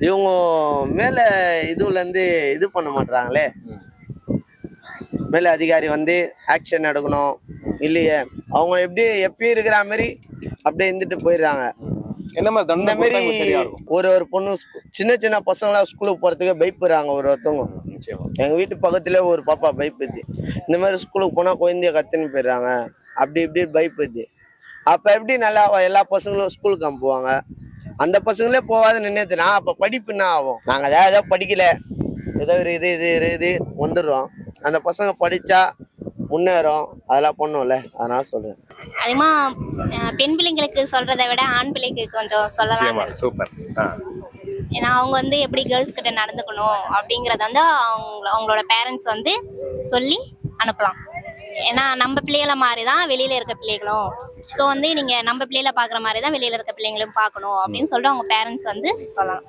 இவங்க மேல இதுல இருந்து இது பண்ண மாட்டாங்களே, மேல அதிகாரி வந்து ஆக்ஷன் எடுக்கணும் இல்லையே, அவங்க எப்படி எப்பயும் இருக்கிற மாதிரி அப்படியே இருந்துட்டு போயிடுறாங்க. என்ன மாதிரி இந்த தண்டனை மாதிரி கொடுத்தா உங்களுக்கு சரியா இருக்கும்? ஒரு பொண்ணு சின்ன சின்ன பசங்களா ஸ்கூலுக்கு போறதுக்கு பயப்படுறாங்க ஒருத்தவங்க. நிச்சயமா. எங்க வீட்டு பக்கத்துல ஒரு பாப்பா பயப்படுது. இந்த மாதிரி ஸ்கூலுக்கு போனா குழந்தைய கத்துன்னு போயிடுறாங்க, அப்படி இப்படி பயப்படுது. அப்ப எப்படி நல்லா எல்லா பசங்களும் ஸ்கூலுக்கு அனுப்புவாங்க? அந்த பசங்களே போகாத நின்றுதுனா அப்ப படிப்பு என்ன ஆகும்? நாங்க ஏதோ படிக்கல, ஏதோ இது வந்துடுறோம். அந்த பசங்க படிச்சா முன்னேறும், அதெல்லாம் பண்ணும்ல, அதனால சொல்றேன். அதிகமா பெண் பிள்ளைங்களுக்கு சொல்றதை விட ஆண் பிள்ளைக்கு கொஞ்சம் சொல்லலாம். நிச்சயமா. சூப்பர். ஏன்னா அவங்க வந்து எப்படி கேர்ள்ஸ் கிட்ட நடந்துக்கணும் அப்படிங்கறத வந்து அவங்களோட பேரண்ட்ஸ் வந்து சொல்லி அனுப்பலாம். ஏன்னா நம்ம பிள்ளைகளை மாதிரி தான் வெளியில இருக்க பிள்ளைகளும். ஸோ வந்து நீங்க நம்ம பிள்ளைகளை பாக்குற மாதிரி தான் வெளியில இருக்க பிள்ளைங்களும் பார்க்கணும் அப்படின்னு சொல்லிட்டு அவங்க பேரண்ட்ஸ் வந்து சொல்லலாம்.